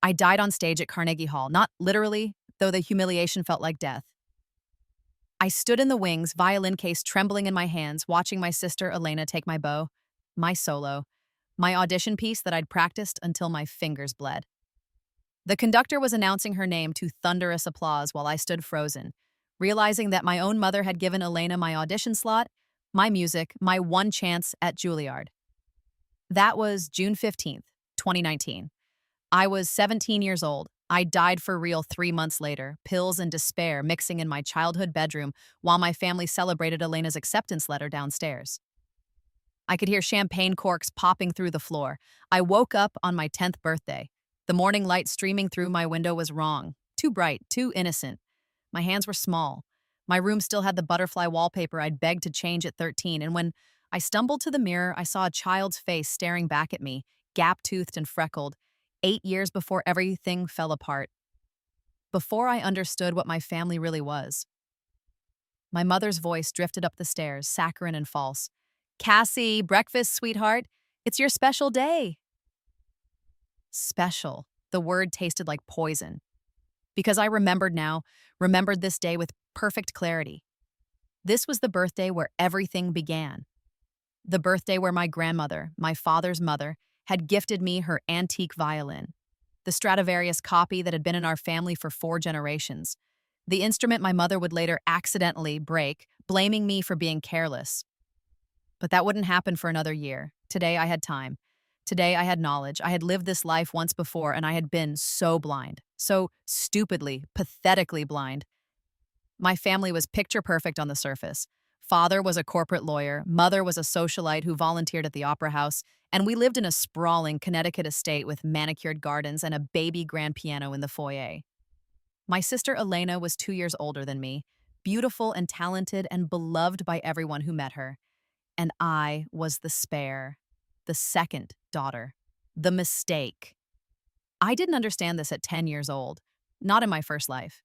I died on stage at Carnegie Hall, not literally, though the humiliation felt like death. I stood in the wings, violin case trembling in my hands, watching my sister Elena take my bow, my solo, my audition piece that I'd practiced until my fingers bled. The conductor was announcing her name to thunderous applause while I stood frozen, realizing that my own mother had given Elena my audition slot, my music, my one chance at Juilliard. That was June 15th, 2019. I was 17 years old. I died for real 3 months later, pills and despair mixing in my childhood bedroom while my family celebrated Elena's acceptance letter downstairs. I could hear champagne corks popping through the floor. I woke up on my 10th birthday. The morning light streaming through my window was wrong. Too bright, too innocent. My hands were small. My room still had the butterfly wallpaper I'd begged to change at 13, and when I stumbled to the mirror, I saw a child's face staring back at me, gap-toothed and freckled, 8 years before everything fell apart. Before I understood what my family really was. My mother's voice drifted up the stairs, saccharine and false. "Cassie, breakfast, sweetheart. It's your special day." Special. The word tasted like poison. Because I remembered this day with perfect clarity. This was the birthday where everything began. The birthday where my grandmother, my father's mother, had gifted me her antique violin, the Stradivarius copy that had been in our family for 4 generations, the instrument my mother would later accidentally break, blaming me for being careless. But that wouldn't happen for another year. Today I had time. Today I had knowledge. I had lived this life once before, and I had been so blind, so stupidly, pathetically blind. My family was picture perfect on the surface. Father was a corporate lawyer, mother was a socialite who volunteered at the opera house, and we lived in a sprawling Connecticut estate with manicured gardens and a baby grand piano in the foyer. My sister Elena was 2 years older than me, beautiful and talented and beloved by everyone who met her. And I was the spare, the second daughter, the mistake. I didn't understand this at 10 years old, not in my first life.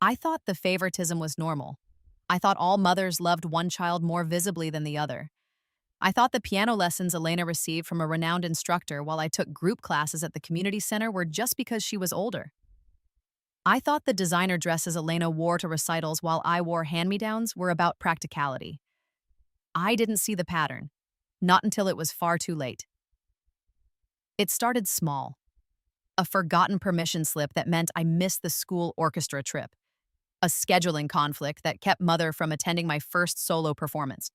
I thought the favoritism was normal. I thought all mothers loved one child more visibly than the other. I thought the piano lessons Elena received from a renowned instructor while I took group classes at the community center were just because she was older. I thought the designer dresses Elena wore to recitals while I wore hand-me-downs were about practicality. I didn't see the pattern, not until it was far too late. It started small. A forgotten permission slip that meant I missed the school orchestra trip. A scheduling conflict that kept mother from attending my first solo performance.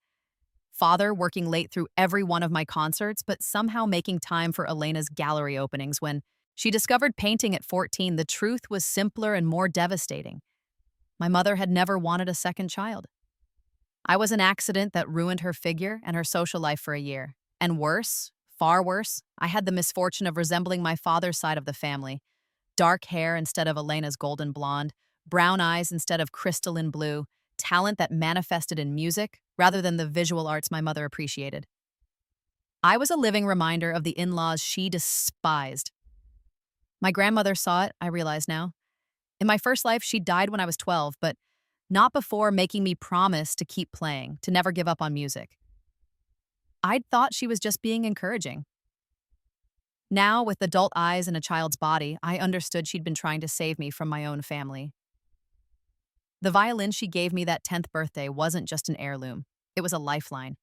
Father working late through every one of my concerts, but somehow making time for Elena's gallery openings when she discovered painting at 14. The truth was simpler and more devastating. My mother had never wanted a second child. I was an accident that ruined her figure and her social life for a year. And worse, far worse, I had the misfortune of resembling my father's side of the family. Dark hair instead of Elena's golden blonde, brown eyes instead of crystalline blue, talent that manifested in music rather than the visual arts my mother appreciated. I was a living reminder of the in-laws she despised. My grandmother saw it, I realize now. In my first life, she died when I was 12, but not before making me promise to keep playing, to never give up on music. I'd thought she was just being encouraging. Now, with adult eyes and a child's body, I understood she'd been trying to save me from my own family. The violin she gave me that 10th birthday wasn't just an heirloom. It was a lifeline.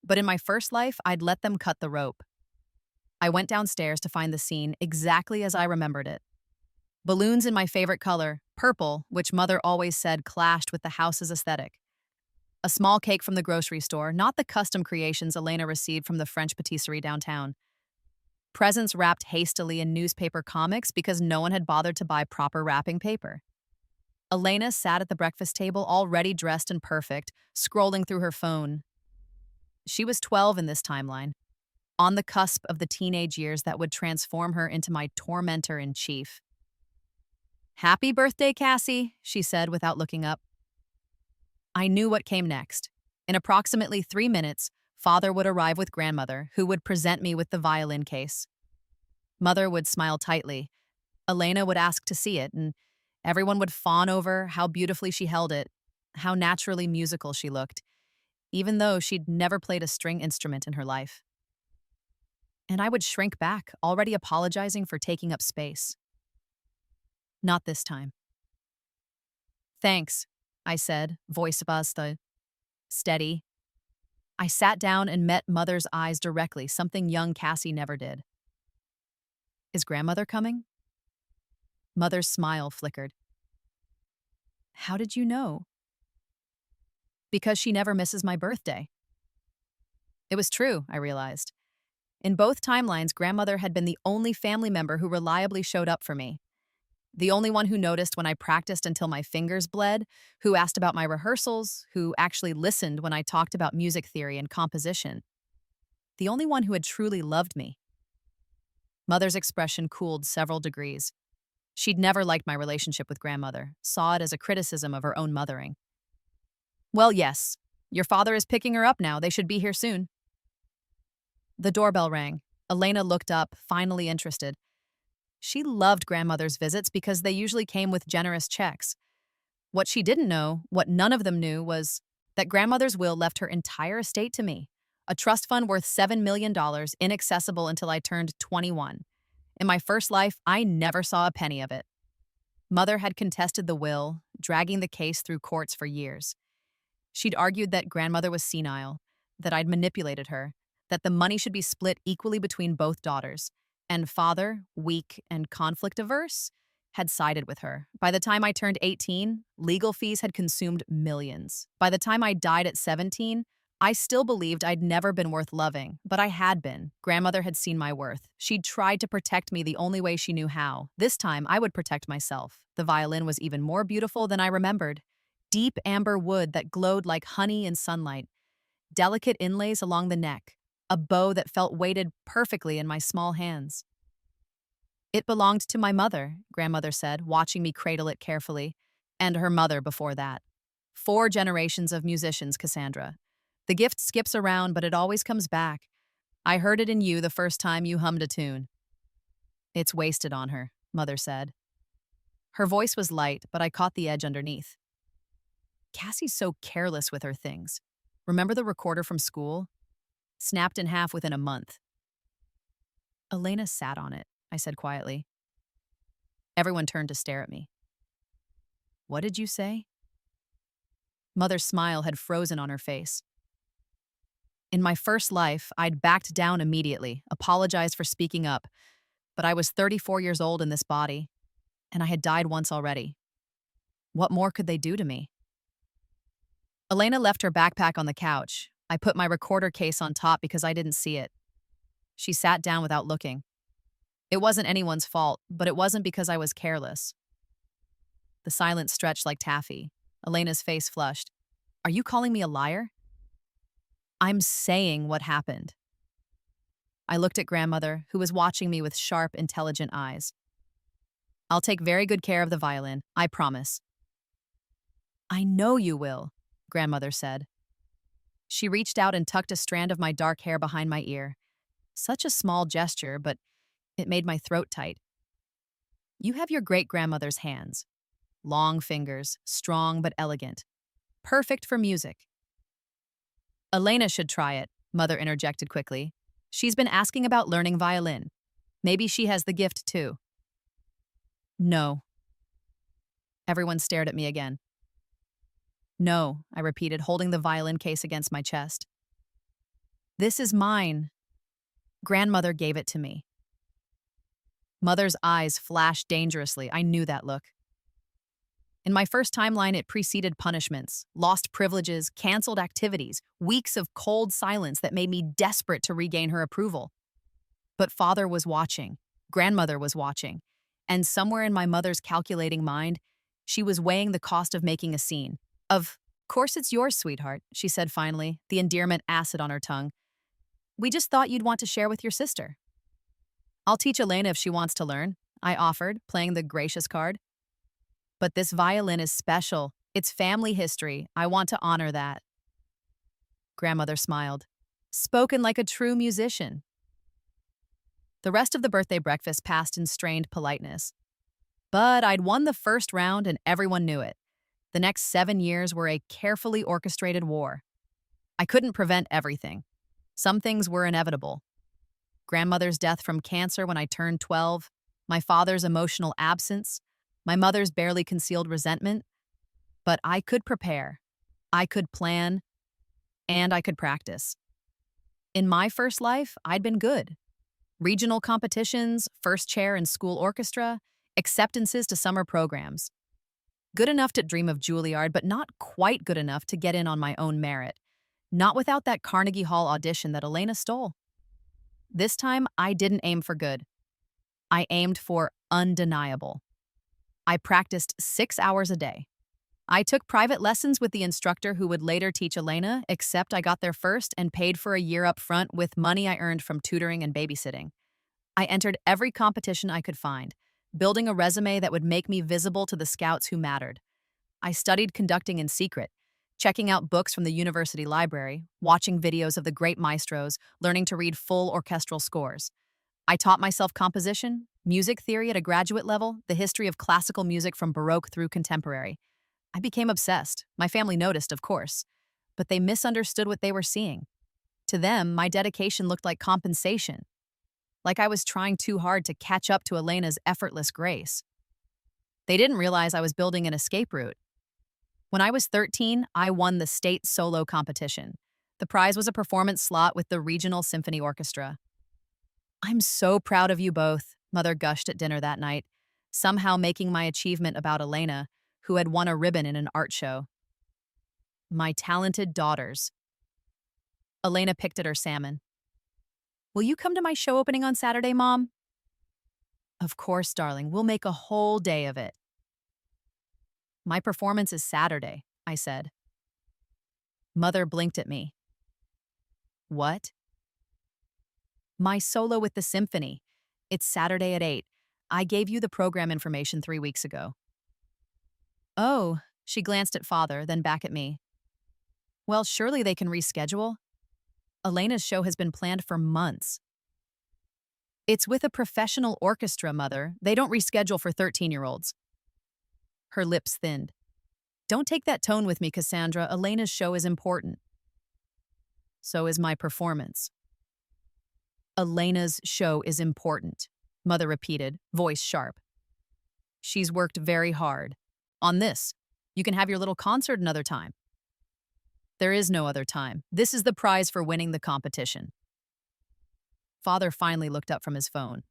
But in my first life, I'd let them cut the rope. I went downstairs to find the scene exactly as I remembered it. Balloons in my favorite color, purple, which mother always said clashed with the house's aesthetic. A small cake from the grocery store, not the custom creations Elena received from the French patisserie downtown. Presents wrapped hastily in newspaper comics because no one had bothered to buy proper wrapping paper. Elena sat at the breakfast table already dressed and perfect, scrolling through her phone. She was 12 in this timeline, on the cusp of the teenage years that would transform her into my tormentor-in-chief. "Happy birthday, Cassie," she said without looking up. I knew what came next. In approximately 3 minutes, Father would arrive with grandmother, who would present me with the violin case. Mother would smile tightly. Elena would ask to see it, and everyone would fawn over how beautifully she held it, how naturally musical she looked, even though she'd never played a string instrument in her life. and I would shrink back, already apologizing for taking up space. Not this time. Thanks, I said, voice busta, steady. I sat down and met Mother's eyes directly, something young Cassie never did. Is Grandmother coming? Mother's smile flickered. How did you know? Because she never misses my birthday. It was true, I realized. In both timelines, Grandmother had been the only family member who reliably showed up for me. The only one who noticed when I practiced until my fingers bled, who asked about my rehearsals, who actually listened when I talked about music theory and composition. The only one who had truly loved me. Mother's expression cooled several degrees. She'd never liked my relationship with Grandmother, saw it as a criticism of her own mothering. Well, yes, your father is picking her up now. They should be here soon. The doorbell rang. Elena looked up, finally interested. She loved Grandmother's visits because they usually came with generous checks. What she didn't know, what none of them knew, was that Grandmother's will left her entire estate to me, a trust fund worth $7 million, inaccessible until I turned 21. In my first life, I never saw a penny of it. Mother had contested the will, dragging the case through courts for years. She'd argued that Grandmother was senile, that I'd manipulated her, that the money should be split equally between both daughters, and father, weak and conflict-averse, had sided with her. By the time I turned 18, legal fees had consumed millions. By the time I died at 17, I still believed I'd never been worth loving, but I had been. Grandmother had seen my worth. She'd tried to protect me the only way she knew how. This time, I would protect myself. The violin was even more beautiful than I remembered. Deep amber wood that glowed like honey in sunlight. Delicate inlays along the neck. A bow that felt weighted perfectly in my small hands. It belonged to my mother, Grandmother said, watching me cradle it carefully. And her mother before that. 4 generations of musicians, Cassandra. The gift skips around, but it always comes back. I heard it in you the first time you hummed a tune. It's wasted on her, Mother said. Her voice was light, but I caught the edge underneath. Cassie's so careless with her things. Remember the recorder from school? Snapped in half within a month. Elena sat on it, I said quietly. Everyone turned to stare at me. What did you say? Mother's smile had frozen on her face. In my first life, I'd backed down immediately, apologized for speaking up, but I was 34 years old in this body, and I had died once already. What more could they do to me? Elena left her backpack on the couch. I put my recorder case on top because I didn't see it. She sat down without looking. It wasn't anyone's fault, but it wasn't because I was careless. The silence stretched like taffy. Elena's face flushed. Are you calling me a liar? I'm saying what happened. I looked at Grandmother, who was watching me with sharp, intelligent eyes. I'll take very good care of the violin, I promise. I know you will, Grandmother said. She reached out and tucked a strand of my dark hair behind my ear. Such a small gesture, but it made my throat tight. You have your great-grandmother's hands. Long fingers, strong but elegant. Perfect for music. Elena should try it, Mother interjected quickly. She's been asking about learning violin. Maybe she has the gift too. No. Everyone stared at me again. No, I repeated, holding the violin case against my chest. This is mine. Grandmother gave it to me. Mother's eyes flashed dangerously. I knew that look. In my first timeline, it preceded punishments, lost privileges, canceled activities, weeks of cold silence that made me desperate to regain her approval. But Father was watching, Grandmother was watching, and somewhere in my mother's calculating mind, she was weighing the cost of making a scene. Of course it's yours, sweetheart, she said finally, the endearment acid on her tongue. We just thought you'd want to share with your sister. I'll teach Elena if she wants to learn, I offered, playing the gracious card. But this violin is special. It's family history. I want to honor that. Grandmother smiled. Spoken like a true musician. The rest of the birthday breakfast passed in strained politeness. But I'd won the first round and everyone knew it. The next 7 years were a carefully orchestrated war. I couldn't prevent everything. Some things were inevitable. grandmother's death from cancer when I turned 12, my father's emotional absence, my mother's barely concealed resentment. But I could prepare, I could plan, and I could practice. In my first life, I'd been good. Regional competitions, first chair in school orchestra, acceptances to summer programs. Good enough to dream of Juilliard, but not quite good enough to get in on my own merit. Not without that Carnegie Hall audition that Elena stole. This time, I didn't aim for good. I aimed for undeniable. I practiced 6 hours a day. I took private lessons with the instructor who would later teach Elena, except I got there first and paid for a year up front with money I earned from tutoring and babysitting. I entered every competition I could find, building a resume that would make me visible to the scouts who mattered. I studied conducting in secret, checking out books from the university library, watching videos of the great maestros, learning to read full orchestral scores. I taught myself composition, music theory at a graduate level, the history of classical music from Baroque through contemporary. I became obsessed. My family noticed, of course, but they misunderstood what they were seeing. To them, my dedication looked like compensation, like I was trying too hard to catch up to Elena's effortless grace. They didn't realize I was building an escape route. When I was 13, I won the state solo competition. The prize was a performance slot with the Regional Symphony Orchestra. "I'm so proud of you both," Mother gushed at dinner that night, somehow making my achievement about Elena, who had won a ribbon in an art show. My talented daughters. Elena picked at her salmon. "Will you come to my show opening on Saturday, Mom?" "Of course, darling. We'll make a whole day of it." "My performance is Saturday," I said. Mother blinked at me. "What?" "My solo with the symphony. It's Saturday at 8. I gave you the program information 3 weeks ago." "Oh," she glanced at Father, then back at me. "Well, surely they can reschedule. Elena's show has been planned for months." "It's with a professional orchestra, Mother. They don't reschedule for 13-year-olds. Her lips thinned. "Don't take that tone with me, Cassandra. Elena's show is important." "So is my performance." "Elena's show is important," Mother repeated, voice sharp. "She's worked very hard. On this, you can have your little concert another time." "There is no other time. This is the prize for winning the competition." Father finally looked up from his phone.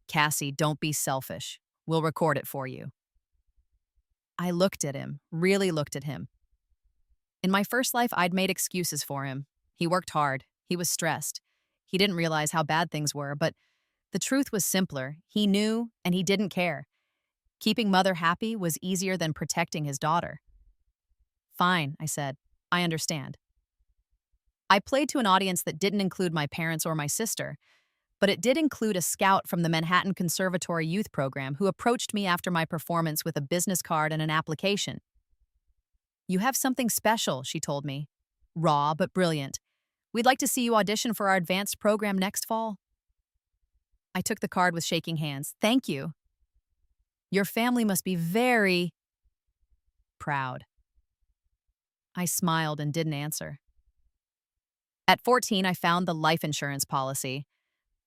"Cassie, don't be selfish. We'll record it for you." I looked at him, really looked at him. In my first life, I'd made excuses for him. He worked hard. He was stressed. He didn't realize how bad things were, but the truth was simpler. He knew, and he didn't care. Keeping Mother happy was easier than protecting his daughter. "Fine," I said. "I understand." I played to an audience that didn't include my parents or my sister, but it did include a scout from the Manhattan Conservatory Youth Program who approached me after my performance with a business card and an application. "You have something special," she told me. "Raw, but brilliant. We'd like to see you audition for our advanced program next fall." I took the card with shaking hands. "Thank you. Your family must be very proud." I smiled and didn't answer. At 14, I found the life insurance policy.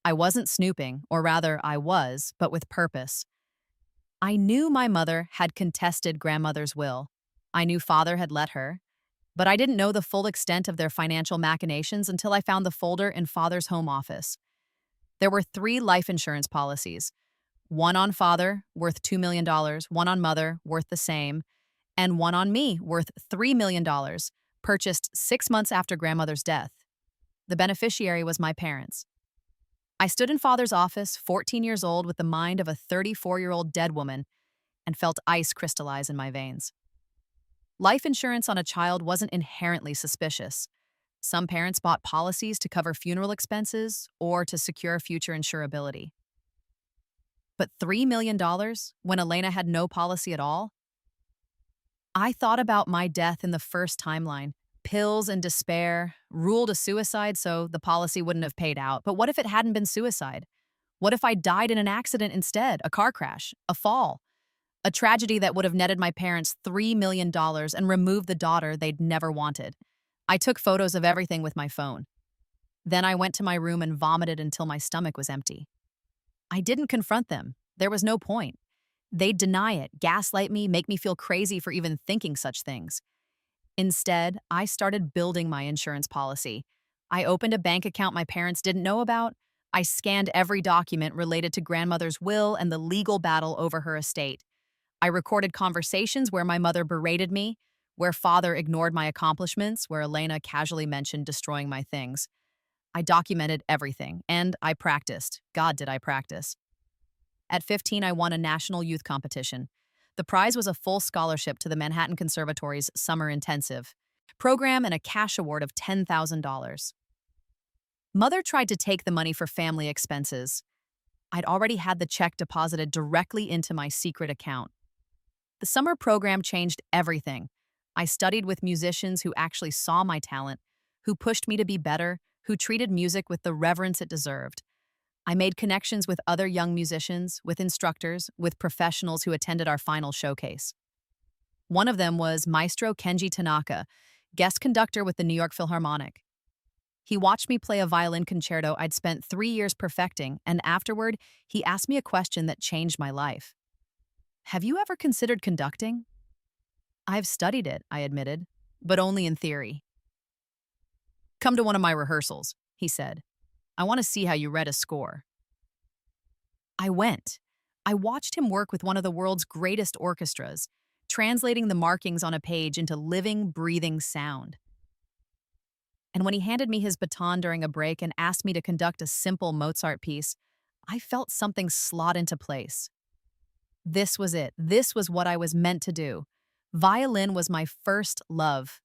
I wasn't snooping, or rather, I was, but with purpose. I knew my mother had contested grandmother's will. I knew Father had let her, but I didn't know the full extent of their financial machinations until I found the folder in Father's home office. There were 3 life insurance policies. One on Father, worth $2 million, one on Mother, worth the same, and one on me, worth $3 million, purchased 6 months after grandmother's death. The beneficiary was my parents. I stood in Father's office, 14 years old, with the mind of a 34-year-old dead woman, and felt ice crystallize in my veins. Life insurance on a child wasn't inherently suspicious. Some parents bought policies to cover funeral expenses or to secure future insurability. But $3 million when Elena had no policy at all? I thought about my death in the first timeline. Pills and despair, ruled a suicide so the policy wouldn't have paid out. But what if it hadn't been suicide? What if I died in an accident instead? A car crash, a fall, a tragedy that would have netted my parents $3 million and removed the daughter they'd never wanted. I took photos of everything with my phone. Then I went to my room and vomited until my stomach was empty. I didn't confront them. There was no point. They'd deny it, gaslight me, make me feel crazy for even thinking such things. Instead, I started building my insurance policy. I opened a bank account my parents didn't know about. I scanned every document related to grandmother's will and the legal battle over her estate. I recorded conversations where my mother berated me, where father ignored my accomplishments, where Elena casually mentioned destroying my things. I documented everything, and I practiced. God, did I practice. At 15, I won a national youth competition. The prize was a full scholarship to the Manhattan Conservatory's Summer Intensive program and a cash award of $10,000. Mother tried to take the money for family expenses. I'd already had the check deposited directly into my secret account. The summer program changed everything. I studied with musicians who actually saw my talent, who pushed me to be better, who treated music with the reverence it deserved. I made connections with other young musicians, with instructors, with professionals who attended our final showcase. One of them was Maestro Kenji Tanaka, guest conductor with the New York Philharmonic. He watched me play a violin concerto I'd spent 3 years perfecting, and afterward, he asked me a question that changed my life. Have you ever considered conducting? I've studied it, I admitted, but only in theory. Come to one of my rehearsals, he said. I want to see how you read a score. I went. I watched him work with one of the world's greatest orchestras, translating the markings on a page into living, breathing sound. And when he handed me his baton during a break and asked me to conduct a simple Mozart piece, I felt something slot into place. This was it. This was what I was meant to do. Violin was my first love,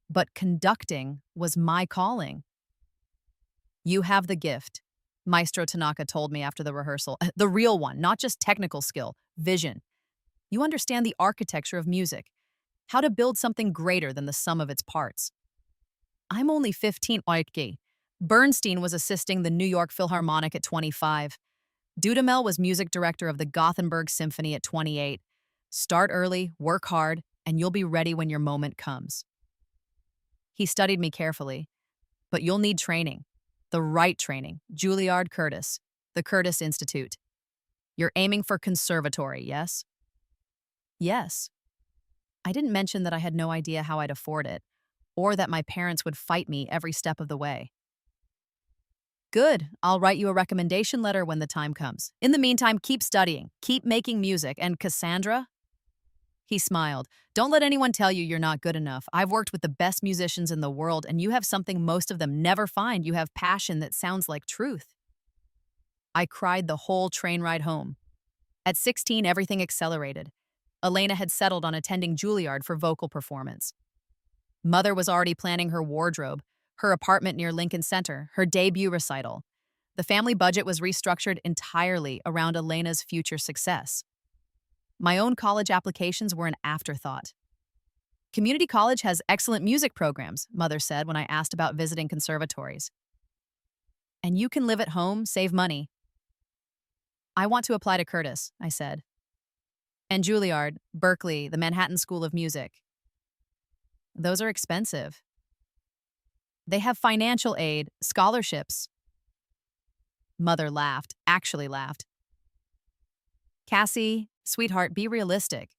but conducting was my calling. You have the gift, Maestro Tanaka told me after the rehearsal. The real one, not just technical skill, vision. You understand the architecture of music, how to build something greater than the sum of its parts. I'm only 15. Bernstein was assisting the New York Philharmonic at 25. Dudamel was music director of the Gothenburg Symphony at 28. Start early, work hard, and you'll be ready when your moment comes. He studied me carefully, but you'll need training. The right training. Juilliard Curtis, the Curtis Institute. You're aiming for conservatory, yes? Yes. I didn't mention that I had no idea how I'd afford it, or that my parents would fight me every step of the way. Good. I'll write you a recommendation letter when the time comes. In the meantime, keep studying, keep making music, and Cassandra? He smiled. Don't let anyone tell you you're not good enough. I've worked with the best musicians in the world, and you have something most of them never find. You have passion that sounds like truth. I cried the whole train ride home. At 16, everything accelerated. Elena had settled on attending Juilliard for vocal performance. Mother was already planning her wardrobe, her apartment near Lincoln Center, her debut recital. The family budget was restructured entirely around Elena's future success. My own college applications were an afterthought. Community college has excellent music programs, Mother said when I asked about visiting conservatories. And you can live at home, save money. I want to apply to Curtis, I said. And Juilliard, Berkeley, the Manhattan School of Music. Those are expensive. They have financial aid, scholarships. Mother laughed, actually laughed. Cassie, sweetheart, be realistic.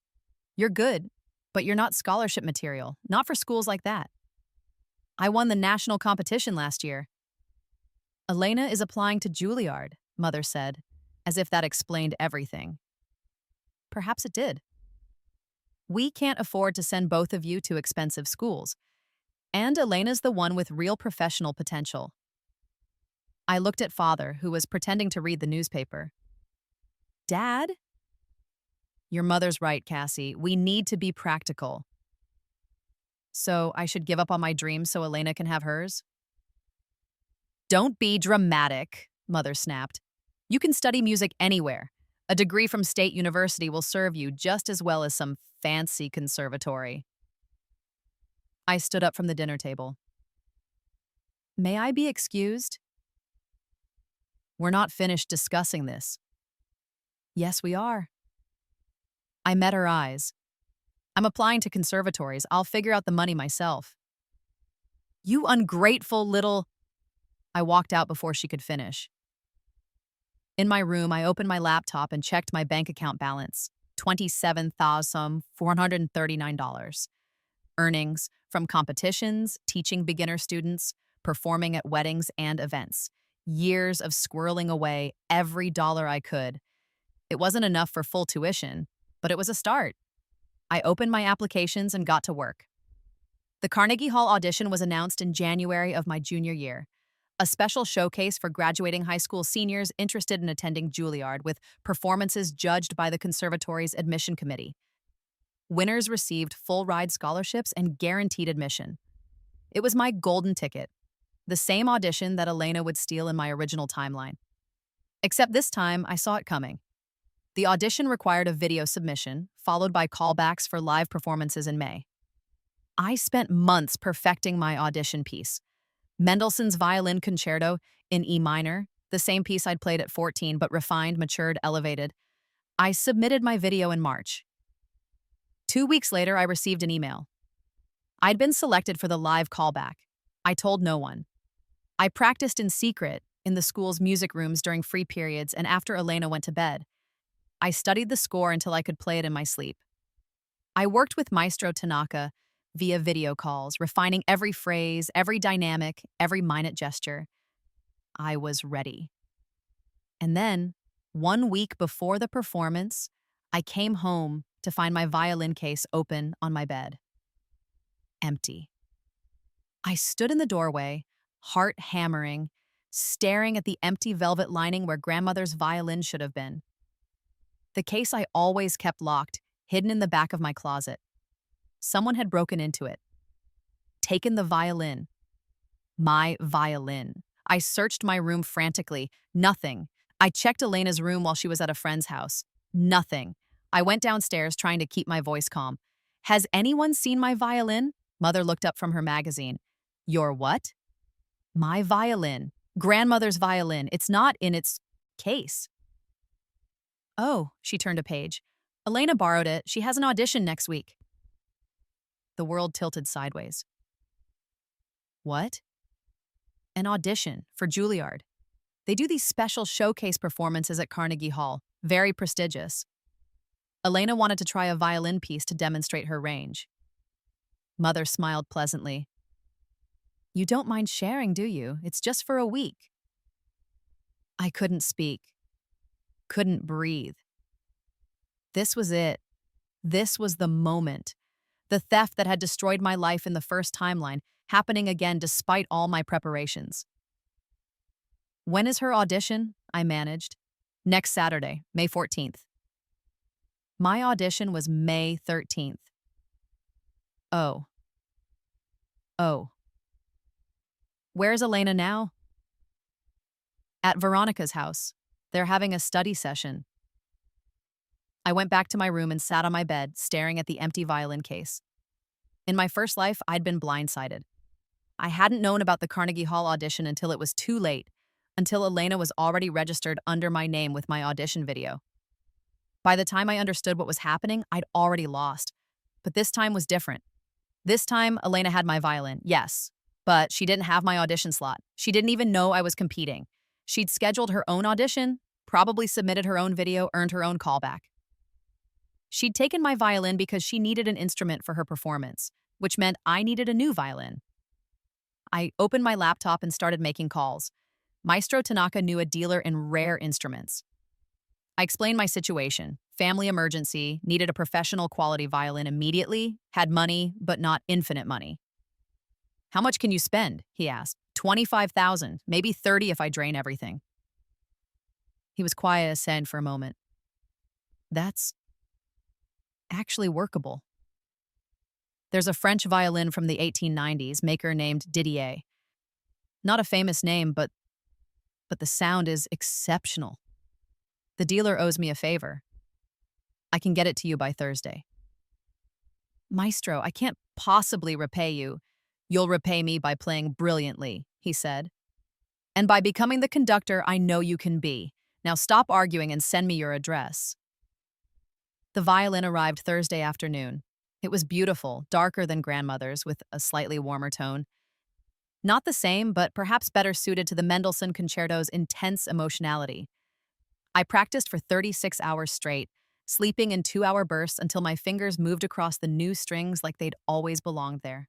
You're good, but you're not scholarship material, not for schools like that. I won the national competition last year. Elena is applying to Juilliard, Mother said, as if that explained everything. Perhaps it did. We can't afford to send both of you to expensive schools, and Elena's the one with real professional potential. I looked at Father, who was pretending to read the newspaper. Dad? Your mother's right, Cassie. We need to be practical. So I should give up on my dreams so Elena can have hers? Don't be dramatic, Mother snapped. You can study music anywhere. A degree from State University will serve you just as well as some fancy conservatory. I stood up from the dinner table. May I be excused? We're not finished discussing this. Yes, we are. I met her eyes. I'm applying to conservatories. I'll figure out the money myself. You ungrateful little... I walked out before she could finish. In my room, I opened my laptop and checked my bank account balance, $27,439. Earnings from competitions, teaching beginner students, performing at weddings and events. Years of squirreling away every dollar I could. It wasn't enough for full tuition, but it was a start. I opened my applications and got to work. The Carnegie Hall audition was announced in January of my junior year, a special showcase for graduating high school seniors interested in attending Juilliard with performances judged by the conservatory's admission committee. Winners received full-ride scholarships and guaranteed admission. It was my golden ticket, the same audition that Elena would steal in my original timeline. Except this time, I saw it coming. The audition required a video submission, followed by callbacks for live performances in May. I spent months perfecting my audition piece. Mendelssohn's Violin Concerto in E minor, the same piece I'd played at 14 but refined, matured, elevated. I submitted my video in March. 2 weeks later, I received an email. I'd been selected for the live callback. I told no one. I practiced in secret in the school's music rooms during free periods and after Elena went to bed. I studied the score until I could play it in my sleep. I worked with Maestro Tanaka via video calls, refining every phrase, every dynamic, every minute gesture. I was ready. And then, 1 week before the performance, I came home to find my violin case open on my bed. Empty. I stood in the doorway, heart hammering, staring at the empty velvet lining where grandmother's violin should have been. The case I always kept locked, hidden in the back of my closet. Someone had broken into it. Taken the violin. My violin. I searched my room frantically. Nothing. I checked Elena's room while she was at a friend's house. Nothing. I went downstairs trying to keep my voice calm. Has anyone seen my violin? Mother looked up from her magazine. Your what? My violin. Grandmother's violin. It's not in its case. Oh, she turned a page. Elena borrowed it. She has an audition next week. The world tilted sideways. What? An audition for Juilliard. They do these special showcase performances at Carnegie Hall. Very prestigious. Elena wanted to try a violin piece to demonstrate her range. Mother smiled pleasantly. You don't mind sharing, do you? It's just for a week. I couldn't speak. Couldn't breathe. This was it. This was the moment. The theft that had destroyed my life in the first timeline, happening again despite all my preparations. When is her audition? I managed. Next Saturday, May 14th. My audition was May 13th. Oh. Where's Elena now? At Veronica's house. They're having a study session. I went back to my room and sat on my bed, staring at the empty violin case. In my first life, I'd been blindsided. I hadn't known about the Carnegie Hall audition until it was too late, until Elena was already registered under my name with my audition video. By the time I understood what was happening, I'd already lost. But this time was different. This time, Elena had my violin, yes, but she didn't have my audition slot. She didn't even know I was competing. She'd scheduled her own audition, probably submitted her own video, earned her own callback. She'd taken my violin because she needed an instrument for her performance, which meant I needed a new violin. I opened my laptop and started making calls. Maestro Tanaka knew a dealer in rare instruments. I explained my situation. Family emergency, needed a professional quality violin immediately, had money, but not infinite money. How much can you spend? He asked. 25,000, maybe 30 if I drain everything. He was quiet as sand for a moment. That's actually workable. There's a French violin from the 1890s, maker named Didier. Not a famous name, but the sound is exceptional. The dealer owes me a favor. I can get it to you by Thursday. Maestro, I can't possibly repay you. You'll repay me by playing brilliantly, he said. And by becoming the conductor I know you can be. Now stop arguing and send me your address. The violin arrived Thursday afternoon. It was beautiful, darker than grandmother's, with a slightly warmer tone. Not the same, but perhaps better suited to the Mendelssohn concerto's intense emotionality. I practiced for 36 hours straight, sleeping in 2-hour bursts until my fingers moved across the new strings like they'd always belonged there.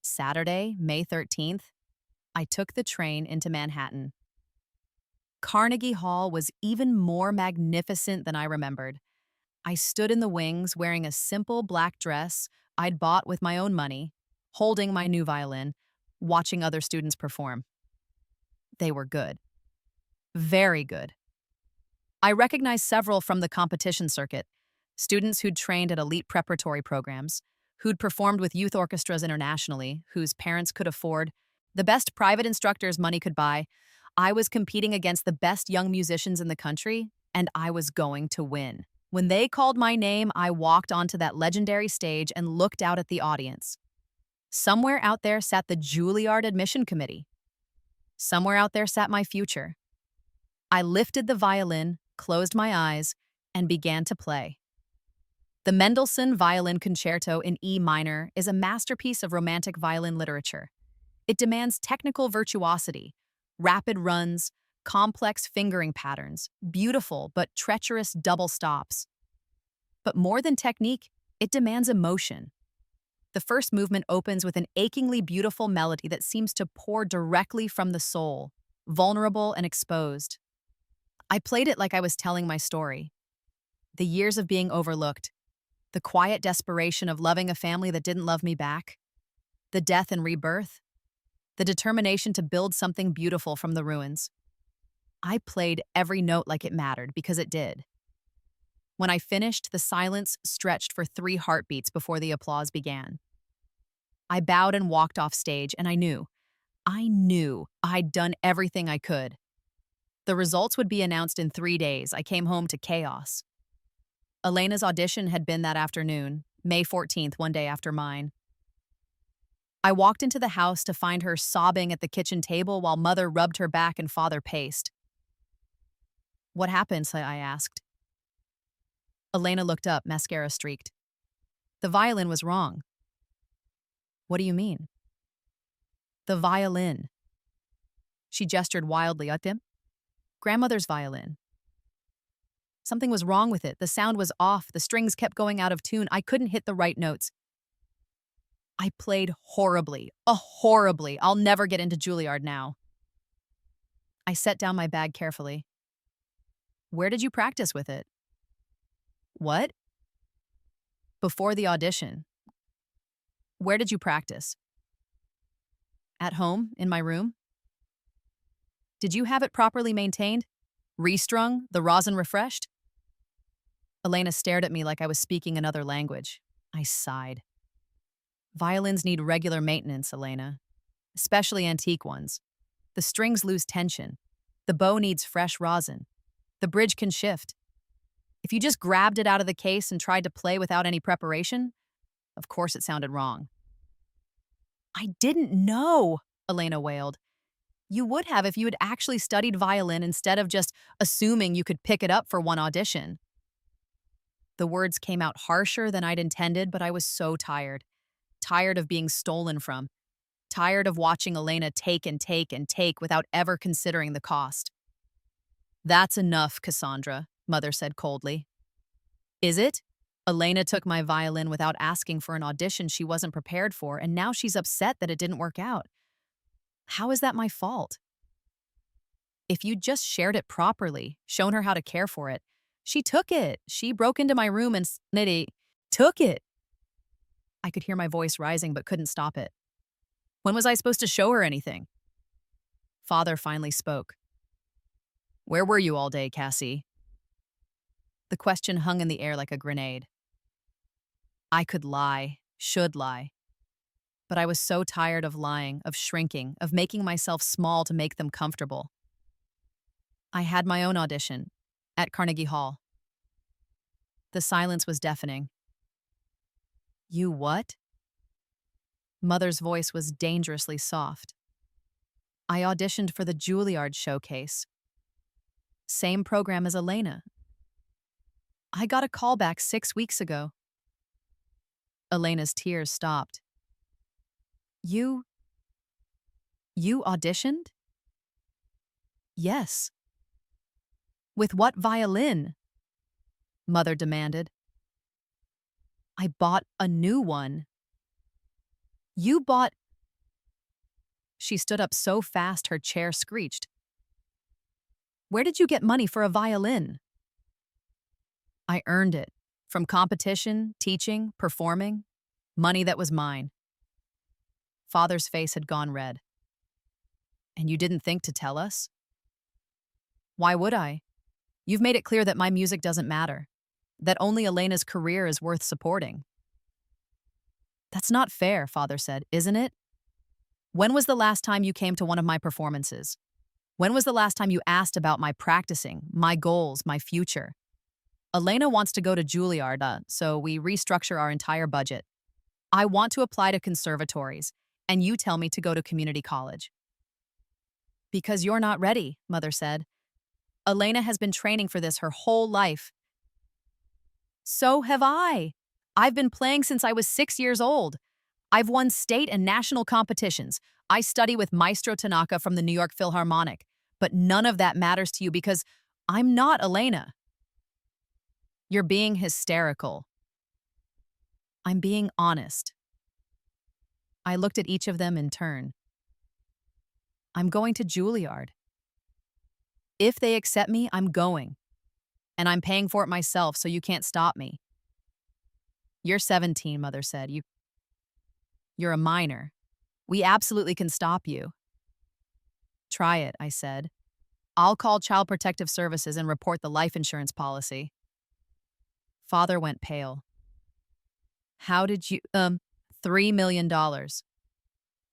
Saturday, May 13th, I took the train into Manhattan. Carnegie Hall was even more magnificent than I remembered. I stood in the wings wearing a simple black dress I'd bought with my own money, holding my new violin, watching other students perform. They were good. Very good. I recognized several from the competition circuit, students who'd trained at elite preparatory programs, who'd performed with youth orchestras internationally, whose parents could afford the best private instructors money could buy. I was competing against the best young musicians in the country, and I was going to win. When they called my name, I walked onto that legendary stage and looked out at the audience. Somewhere out there sat the Juilliard admission committee. Somewhere out there sat my future. I lifted the violin, closed my eyes, and began to play. The Mendelssohn Violin Concerto in E minor is a masterpiece of romantic violin literature. It demands technical virtuosity, rapid runs, complex fingering patterns, beautiful but treacherous double stops. But more than technique, it demands emotion. The first movement opens with an achingly beautiful melody that seems to pour directly from the soul, vulnerable and exposed. I played it like I was telling my story. The years of being overlooked, the quiet desperation of loving a family that didn't love me back, the death and rebirth, the determination to build something beautiful from the ruins. I played every note like it mattered because it did. When I finished, the silence stretched for 3 heartbeats before the applause began. I bowed and walked off stage, and I knew I'd done everything I could. The results would be announced in 3 days. I came home to chaos. Elena's audition had been that afternoon, May 14th, one day after mine. I walked into the house to find her sobbing at the kitchen table while Mother rubbed her back and Father paced. "What happened?" I asked. Elena looked up, mascara streaked. "The violin was wrong." "What do you mean?" "The violin." She gestured wildly at him. "Grandmother's violin." Something was wrong with it. The sound was off. The strings kept going out of tune. I couldn't hit the right notes. I played horribly. Horribly. I'll never get into Juilliard now. I set down my bag carefully. "Where did you practice with it?" "What?" "Before the audition." "Where did you practice?" "At home, in my room." "Did you have it properly maintained? Restrung, the rosin refreshed?" Elena stared at me like I was speaking another language. I sighed. "Violins need regular maintenance, Elena. Especially antique ones. The strings lose tension. The bow needs fresh rosin. The bridge can shift. If you just grabbed it out of the case and tried to play without any preparation, of course it sounded wrong." "I didn't know," Elena wailed. "You would have if you had actually studied violin instead of just assuming you could pick it up for one audition." The words came out harsher than I'd intended, but I was so tired. Tired of being stolen from. Tired of watching Elena take and take and take without ever considering the cost. "That's enough, Cassandra," Mother said coldly. "Is it?" Elena took my violin without asking for an audition she wasn't prepared for, and now she's upset that it didn't work out. How is that my fault? If you'd just shared it properly, shown her how to care for it. She took it. She broke into my room and took it. I could hear my voice rising but couldn't stop it. When was I supposed to show her anything? Father finally spoke. "Where were you all day, Cassie?" The question hung in the air like a grenade. I could lie, should lie. But I was so tired of lying, of shrinking, of making myself small to make them comfortable. I had my own audition, at Carnegie Hall. The silence was deafening. "You what?" Mother's voice was dangerously soft. "I auditioned for the Juilliard showcase. Same program as Elena. I got a call back 6 weeks ago." Elena's tears stopped. You You auditioned? Yes. With what violin? Mother demanded. I bought a new one. You bought. She stood up so fast her chair screeched. Where did you get money for a violin? I earned it. From competition, teaching, performing. Money that was mine. Father's face had gone red. And you didn't think to tell us? Why would I? You've made it clear that my music doesn't matter. That only Elena's career is worth supporting. That's not fair, Father said, isn't it? When was the last time you came to one of my performances? When was the last time you asked about my practicing, my goals, my future? Elena wants to go to Juilliard, so we restructure our entire budget. I want to apply to conservatories, and you tell me to go to community college. Because you're not ready, Mother said. Elena has been training for this her whole life. So have I. I've been playing since I was 6 years old. I've won state and national competitions. I study with Maestro Tanaka from the New York Philharmonic. But none of that matters to you because I'm not Elena. You're being hysterical. I'm being honest. I looked at each of them in turn. I'm going to Juilliard. If they accept me, I'm going. And I'm paying for it myself, so you can't stop me. You're 17, Mother said. You're a minor. We absolutely can stop you. Try it, I said. I'll call Child Protective Services and report the life insurance policy. Father went pale. How did you, $3 million.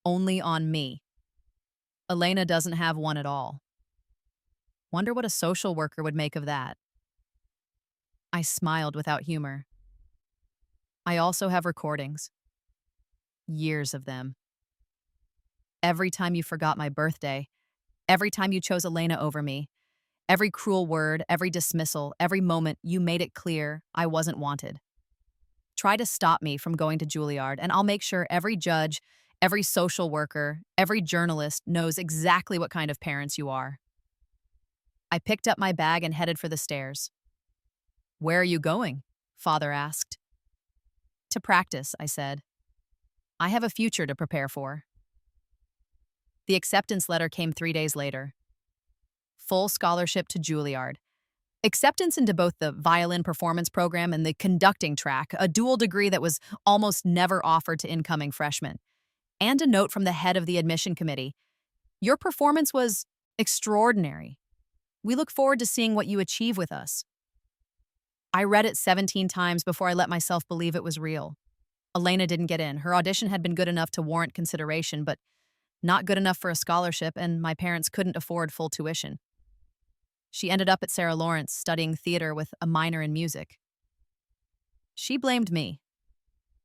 Only on me. Elena doesn't have one at all. Wonder what a social worker would make of that. I smiled without humor. I also have recordings. Years of them. Every time you forgot my birthday, every time you chose Elena over me, every cruel word, every dismissal, every moment you made it clear I wasn't wanted. Try to stop me from going to Juilliard, and I'll make sure every judge, every social worker, every journalist knows exactly what kind of parents you are. I picked up my bag and headed for the stairs. Where are you going? Father asked. To practice, I said. I have a future to prepare for. The acceptance letter came 3 days later. Full scholarship to Juilliard. Acceptance into both the violin performance program and the conducting track, a dual degree that was almost never offered to incoming freshmen. And a note from the head of the admission committee. Your performance was extraordinary. We look forward to seeing what you achieve with us. I read it 17 times before I let myself believe it was real. Elena didn't get in. Her audition had been good enough to warrant consideration, but not good enough for a scholarship, and my parents couldn't afford full tuition. She ended up at Sarah Lawrence studying theater with a minor in music. She blamed me.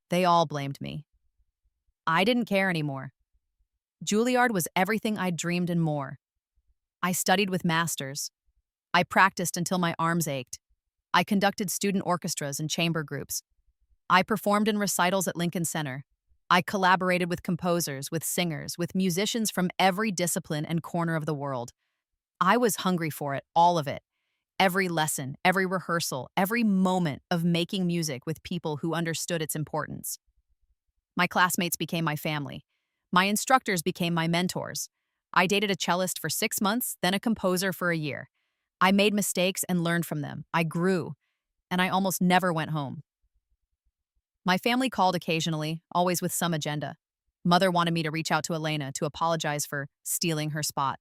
They all blamed me. I didn't care anymore. Juilliard was everything I'd dreamed and more. I studied with masters. I practiced until my arms ached. I conducted student orchestras and chamber groups. I performed in recitals at Lincoln Center. I collaborated with composers, with singers, with musicians from every discipline and corner of the world. I was hungry for it, all of it. Every lesson, every rehearsal, every moment of making music with people who understood its importance. My classmates became my family. My instructors became my mentors. I dated a cellist for 6 months, then a composer for a year. I made mistakes and learned from them. I grew, and I almost never went home. My family called occasionally, always with some agenda. Mother wanted me to reach out to Elena to apologize for stealing her spot.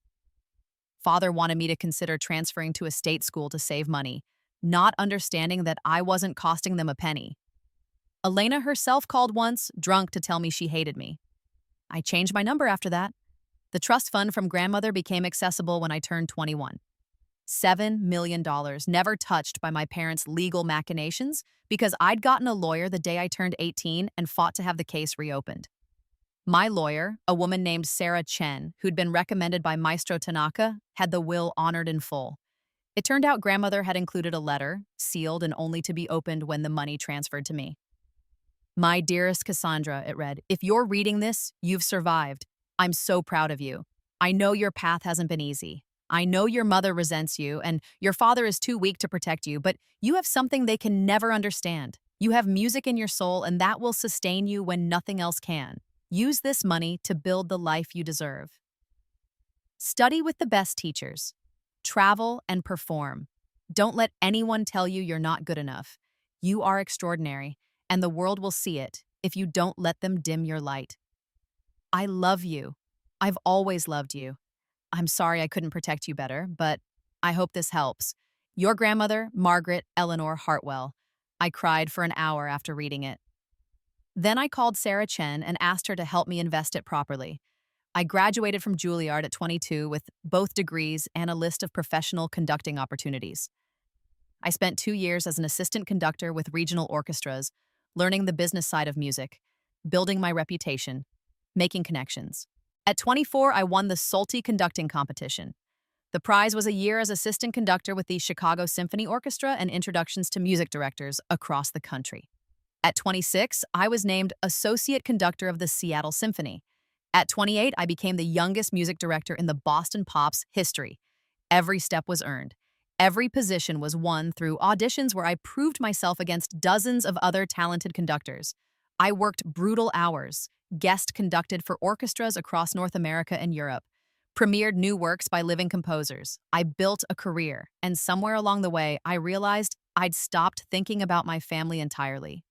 Father wanted me to consider transferring to a state school to save money, not understanding that I wasn't costing them a penny. Elena herself called once, drunk, to tell me she hated me. I changed my number after that. The trust fund from grandmother became accessible when I turned 21. $7 million, never touched by my parents' legal machinations because I'd gotten a lawyer the day I turned 18 and fought to have the case reopened. My lawyer, a woman named Sarah Chen, who'd been recommended by Maestro Tanaka, had the will honored in full. It turned out grandmother had included a letter, sealed and only to be opened when the money transferred to me. My dearest Cassandra, it read, if you're reading this, you've survived. I'm so proud of you. I know your path hasn't been easy. I know your mother resents you and your father is too weak to protect you, but you have something they can never understand. You have music in your soul, and that will sustain you when nothing else can. Use this money to build the life you deserve. Study with the best teachers. Travel and perform. Don't let anyone tell you you're not good enough. You are extraordinary, and the world will see it if you don't let them dim your light. I love you. I've always loved you. I'm sorry I couldn't protect you better, but I hope this helps. Your grandmother, Margaret Eleanor Hartwell. I cried for an hour after reading it. Then I called Sarah Chen and asked her to help me invest it properly. I graduated from Juilliard at 22 with both degrees and a list of professional conducting opportunities. I spent 2 years as an assistant conductor with regional orchestras, learning the business side of music, building my reputation, making connections. At 24, I won the Solti conducting competition. The prize was a year as assistant conductor with the Chicago Symphony Orchestra and introductions to music directors across the country. At 26, I was named associate conductor of the Seattle Symphony. At 28, I became the youngest music director in the Boston Pops history. Every step was earned. Every position was won through auditions where I proved myself against dozens of other talented conductors. I worked brutal hours, guest conducted for orchestras across North America and Europe, premiered new works by living composers. I built a career, and somewhere along the way, I realized I'd stopped thinking about my family entirely.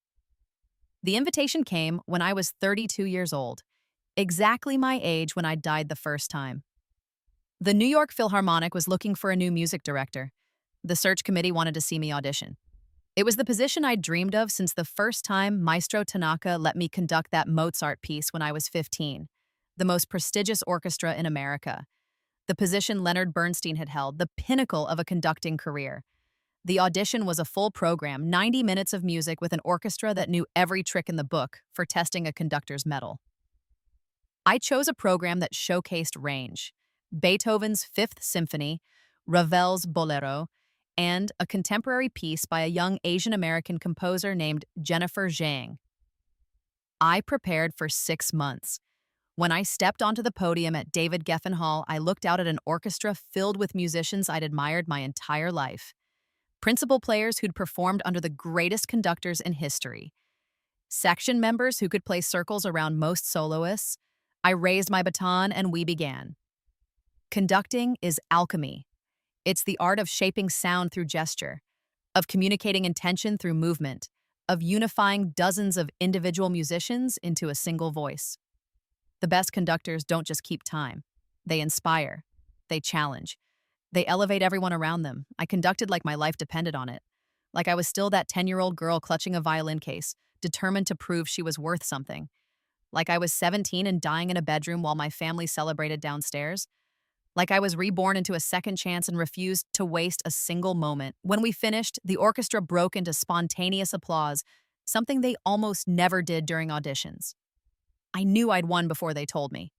The invitation came when I was 32 years old, exactly my age when I died the first time. The New York Philharmonic was looking for a new music director. The search committee wanted to see me audition. It was the position I'd dreamed of since the first time Maestro Tanaka let me conduct that Mozart piece when I was 15, the most prestigious orchestra in America. The position Leonard Bernstein had held, the pinnacle of a conducting career. The audition was a full program, 90 minutes of music with an orchestra that knew every trick in the book for testing a conductor's mettle. I chose a program that showcased range: Beethoven's Fifth Symphony, Ravel's Bolero, and a contemporary piece by a young Asian-American composer named Jennifer Zhang. I prepared for 6 months. When I stepped onto the podium at David Geffen Hall, I looked out at an orchestra filled with musicians I'd admired my entire life. Principal players who'd performed under the greatest conductors in history. Section members who could play circles around most soloists. I raised my baton and we began. Conducting is alchemy. It's the art of shaping sound through gesture, of communicating intention through movement, of unifying dozens of individual musicians into a single voice. The best conductors don't just keep time. They inspire. They challenge. They elevate everyone around them. I conducted like my life depended on it. Like I was still that 10-year-old girl clutching a violin case, determined to prove she was worth something. Like I was 17 and dying in a bedroom while my family celebrated downstairs. Like I was reborn into a second chance and refused to waste a single moment. When we finished, the orchestra broke into spontaneous applause, something they almost never did during auditions. I knew I'd won before they told me.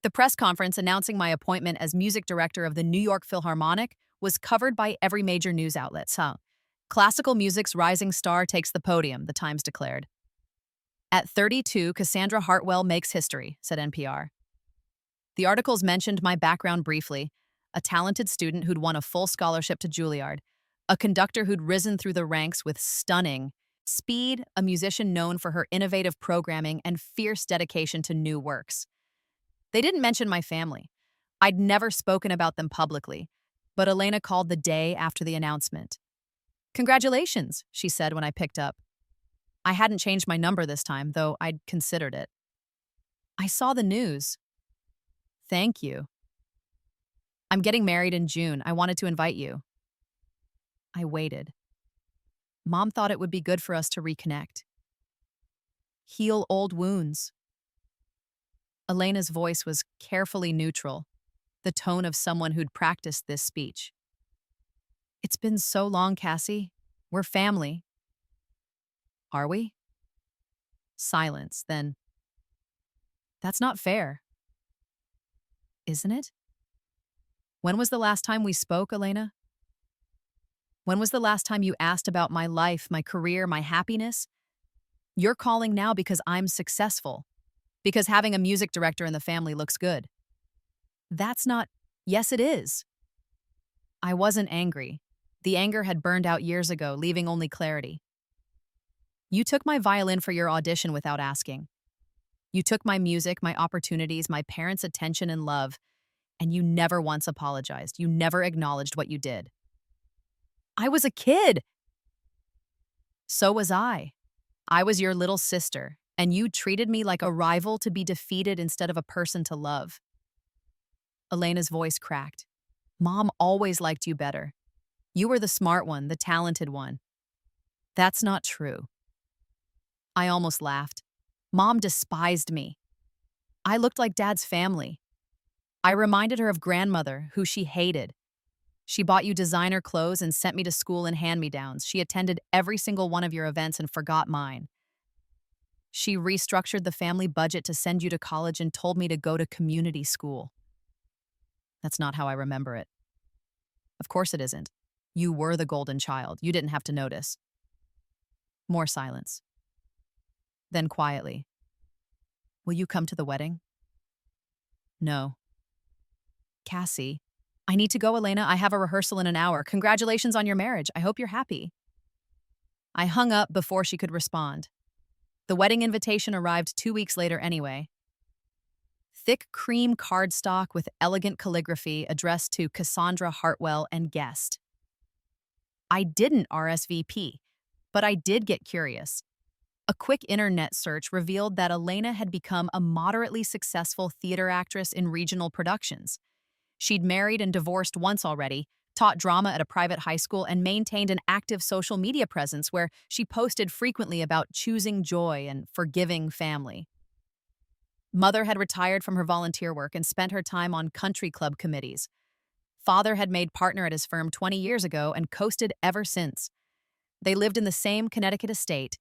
The press conference announcing my appointment as music director of the New York Philharmonic was covered by every major news outlet. Classical music's rising star takes the podium, the Times declared. At 32, Cassandra Hartwell makes history, said NPR. The articles mentioned my background briefly: a talented student who'd won a full scholarship to Juilliard, a conductor who'd risen through the ranks with stunning speed, a musician known for her innovative programming and fierce dedication to new works. They didn't mention my family. I'd never spoken about them publicly, but Elena called the day after the announcement. "Congratulations," she said when I picked up. I hadn't changed my number this time, though I'd considered it. "I saw the news." "Thank you." "I'm getting married in June. I wanted to invite you." I waited. Mom thought it would be good for us to reconnect. Heal old wounds. Elena's voice was carefully neutral, the tone of someone who'd practiced this speech. "It's been so long, Cassie. We're family." "Are we?" Silence, then, "That's not fair." "Isn't it?" "When was the last time we spoke, Elena? When was the last time you asked about my life, my career, my happiness? You're calling now because I'm successful, because having a music director in the family looks good." That's not. Yes, it is. I wasn't angry. The anger had burned out years ago, leaving only clarity. You took my violin for your audition without asking. You took my music, my opportunities, my parents' attention and love, and you never once apologized. You never acknowledged what you did. I was a kid. So was I. I was your little sister, and you treated me like a rival to be defeated instead of a person to love. Elena's voice cracked. Mom always liked you better. You were the smart one, the talented one. That's not true. I almost laughed. Mom despised me. I looked like Dad's family. I reminded her of grandmother, who she hated. She bought you designer clothes and sent me to school in hand-me-downs. She attended every single one of your events and forgot mine. She restructured the family budget to send you to college and told me to go to community school. That's not how I remember it. Of course it isn't. You were the golden child. You didn't have to notice. More silence. Then quietly. Will you come to the wedding? No. Cassie. I need to go, Elena. I have a rehearsal in an hour. Congratulations on your marriage. I hope you're happy. I hung up before she could respond. The wedding invitation arrived 2 weeks later anyway. Thick cream cardstock with elegant calligraphy addressed to Cassandra Hartwell and guest. I didn't RSVP, but I did get curious. A quick internet search revealed that Elena had become a moderately successful theater actress in regional productions. She'd married and divorced once already, taught drama at a private high school, and maintained an active social media presence where she posted frequently about choosing joy and forgiving family. Mother had retired from her volunteer work and spent her time on country club committees. Father had made partner at his firm 20 years ago and coasted ever since. They lived in the same Connecticut estate,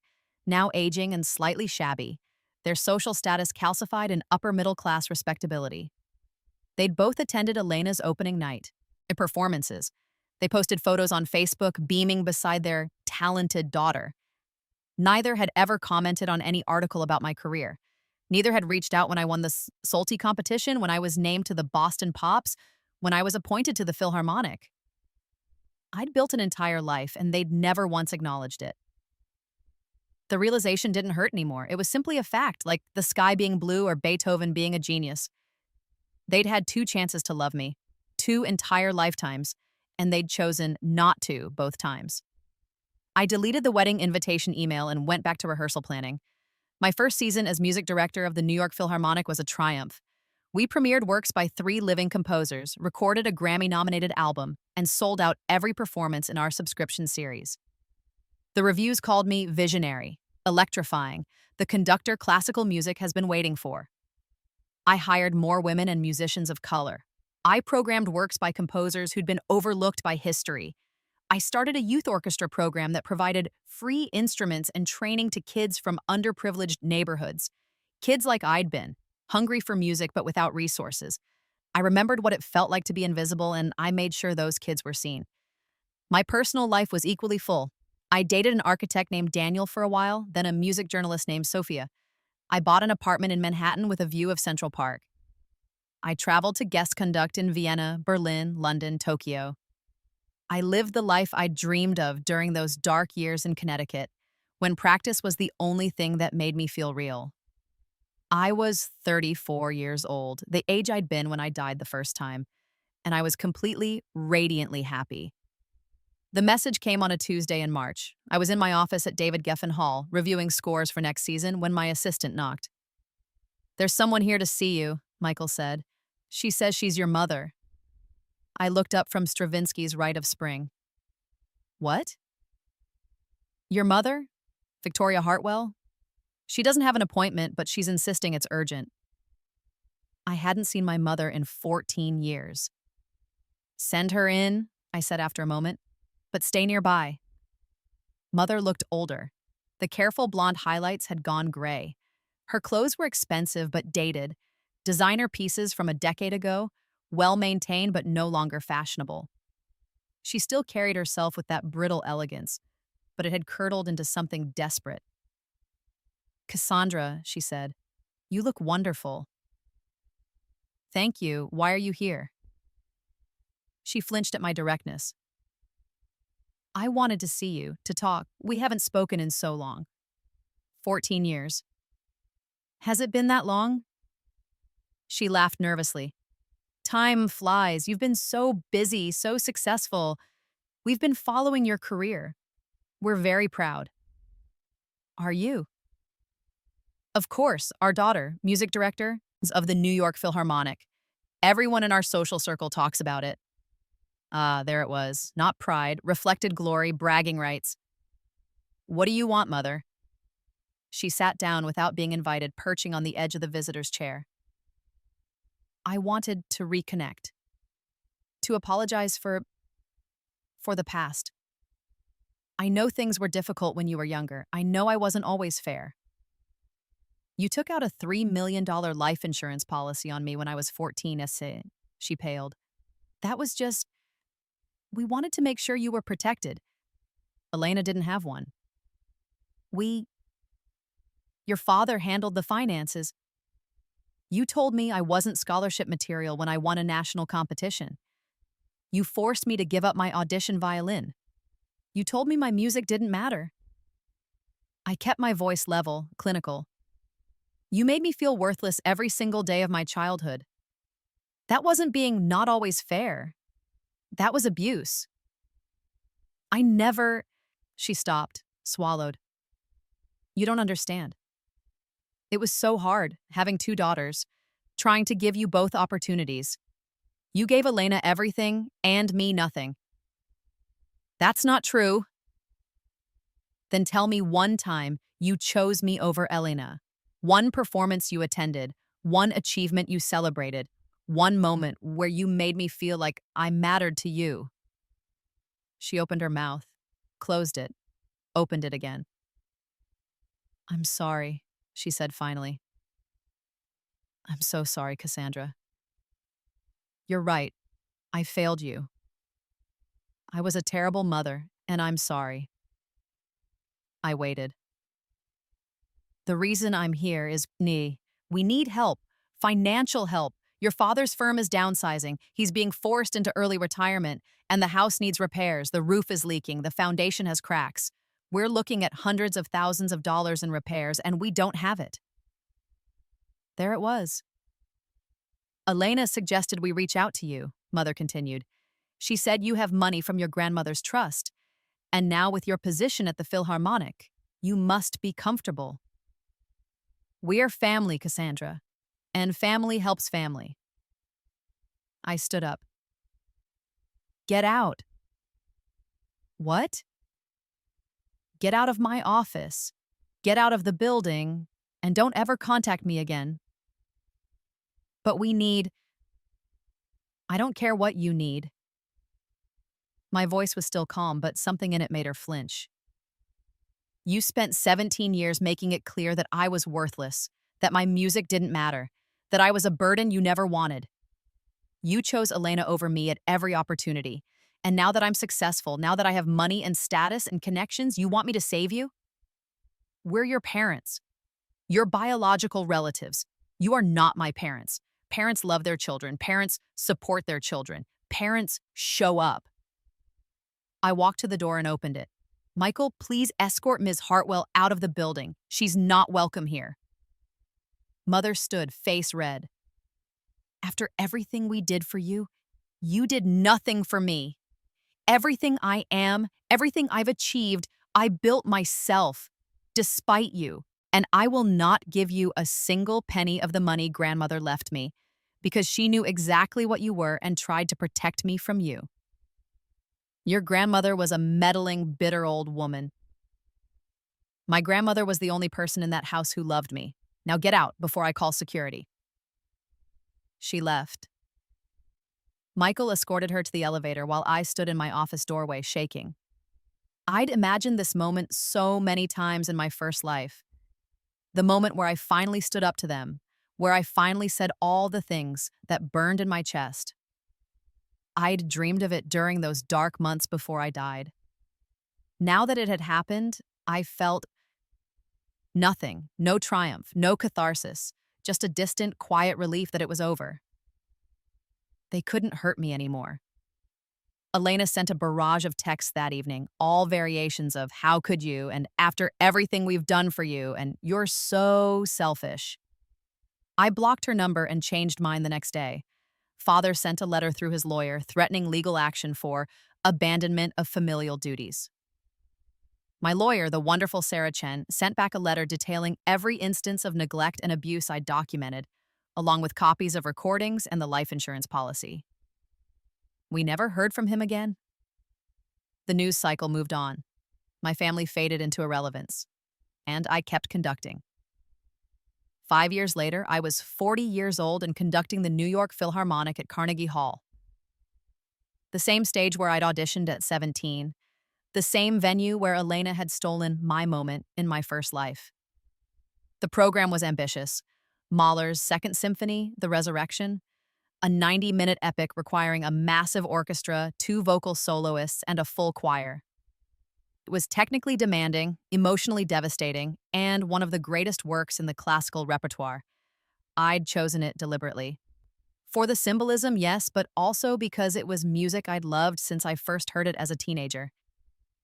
now aging and slightly shabby, their social status calcified in upper-middle-class respectability. They'd both attended Elena's opening night, performances. They posted photos on Facebook beaming beside their talented daughter. Neither had ever commented on any article about my career. Neither had reached out when I won the Salty competition, when I was named to the Boston Pops, when I was appointed to the Philharmonic. I'd built an entire life, and they'd never once acknowledged it. The realization didn't hurt anymore. It was simply a fact, like the sky being blue or Beethoven being a genius. They'd had 2 chances to love me, 2 entire lifetimes, and they'd chosen not to both times. I deleted the wedding invitation email and went back to rehearsal planning. My first season as music director of the New York Philharmonic was a triumph. We premiered works by 3 living composers, recorded a Grammy-nominated album, and sold out every performance in our subscription series. The reviews called me visionary, electrifying, the conductor classical music has been waiting for. I hired more women and musicians of color. I programmed works by composers who'd been overlooked by history. I started a youth orchestra program that provided free instruments and training to kids from underprivileged neighborhoods. Kids like I'd been, hungry for music but without resources. I remembered what it felt like to be invisible, and I made sure those kids were seen. My personal life was equally full. I dated an architect named Daniel for a while, then a music journalist named Sophia. I bought an apartment in Manhattan with a view of Central Park. I traveled to guest conduct in Vienna, Berlin, London, Tokyo. I lived the life I dreamed of during those dark years in Connecticut, when practice was the only thing that made me feel real. I was 34 years old, the age I'd been when I died the first time, and I was completely, radiantly happy. The message came on a Tuesday in March. I was in my office at David Geffen Hall, reviewing scores for next season, when my assistant knocked. "There's someone here to see you," Michael said. "She says she's your mother." I looked up from Stravinsky's Rite of Spring. "What? Your mother? Victoria Hartwell? She doesn't have an appointment, but she's insisting it's urgent." I hadn't seen my mother in 14 years. "Send her in," I said after a moment, "but stay nearby." Mother looked older. The careful blonde highlights had gone gray. Her clothes were expensive but dated, designer pieces from a decade ago, well-maintained but no longer fashionable. She still carried herself with that brittle elegance, but it had curdled into something desperate. "Cassandra," she said, "you look wonderful." Thank you. Why are you here? She flinched at my directness. I wanted to see you, to talk. We haven't spoken in so long. 14 years. Has it been that long? She laughed nervously. Time flies. You've been so busy, so successful. We've been following your career. We're very proud. Are you? Of course, our daughter, music director, is of the New York Philharmonic. Everyone in our social circle talks about it. Ah, there it was. Not pride, reflected glory, bragging rights. What do you want, Mother? She sat down without being invited, perching on the edge of the visitor's chair. I wanted to reconnect. To apologize for the past. I know things were difficult when you were younger. I know I wasn't always fair. You took out a $3 million life insurance policy on me when I was 14, she paled. That was just, we wanted to make sure you were protected. Elena didn't have one. Your father handled the finances. You told me I wasn't scholarship material when I won a national competition. You forced me to give up my audition violin. You told me my music didn't matter. I kept my voice level, clinical. You made me feel worthless every single day of my childhood. That wasn't being not always fair. That was abuse. She stopped, swallowed. You don't understand. It was so hard, having two daughters, trying to give you both opportunities. You gave Elena everything and me nothing. That's not true. Then tell me one time you chose me over Elena. One performance you attended, one achievement you celebrated, one moment where you made me feel like I mattered to you. She opened her mouth, closed it, opened it again. I'm sorry, she said finally. I'm so sorry, Cassandra. You're right. I failed you. I was a terrible mother, and I'm sorry. I waited. The reason I'm here is, we need help, financial help. Your father's firm is downsizing. He's being forced into early retirement, and the house needs repairs. The roof is leaking. The foundation has cracks. We're looking at hundreds of thousands of dollars in repairs, and we don't have it. There it was. Elena suggested we reach out to you, Mother continued. She said you have money from your grandmother's trust, and now with your position at the Philharmonic, you must be comfortable. We're family, Cassandra, and family helps family. I stood up. Get out. What? Get out of my office. Get out of the building, and don't ever contact me again. But I don't care what you need. My voice was still calm, but something in it made her flinch. You spent 17 years making it clear that I was worthless, that my music didn't matter, that I was a burden you never wanted. You chose Elena over me at every opportunity. And now that I'm successful, now that I have money and status and connections, you want me to save you? We're your parents. Your biological relatives. You are not my parents. Parents love their children. Parents support their children. Parents show up. I walked to the door and opened it. Michael, please escort Ms. Hartwell out of the building. She's not welcome here. Mother stood, face red. After everything we did for you, you did nothing for me. Everything I am, everything I've achieved, I built myself, despite you. And I will not give you a single penny of the money grandmother left me, because she knew exactly what you were and tried to protect me from you. Your grandmother was a meddling, bitter old woman. My grandmother was the only person in that house who loved me. Now get out before I call security. She left. Michael escorted her to the elevator while I stood in my office doorway, shaking. I'd imagined this moment so many times in my first life. The moment where I finally stood up to them, where I finally said all the things that burned in my chest. I'd dreamed of it during those dark months before I died. Now that it had happened, I felt nothing, no triumph, no catharsis, just a distant, quiet relief that it was over. They couldn't hurt me anymore. Elena sent a barrage of texts that evening, all variations of "how could you" and "after everything we've done for you" and "you're so selfish." I blocked her number and changed mine the next day. Father sent a letter through his lawyer threatening legal action for abandonment of familial duties. My lawyer, the wonderful Sarah Chen, sent back a letter detailing every instance of neglect and abuse I'd documented, along with copies of recordings and the life insurance policy. We never heard from him again. The news cycle moved on. My family faded into irrelevance, and I kept conducting. 5 years later, I was 40 years old and conducting the New York Philharmonic at Carnegie Hall. The same stage where I'd auditioned at 17, the same venue where Elena had stolen my moment in my first life. The program was ambitious. Mahler's Second Symphony, The Resurrection, a 90-minute epic requiring a massive orchestra, 2 vocal soloists, and a full choir. It was technically demanding, emotionally devastating, and one of the greatest works in the classical repertoire. I'd chosen it deliberately. For the symbolism, yes, but also because it was music I'd loved since I first heard it as a teenager.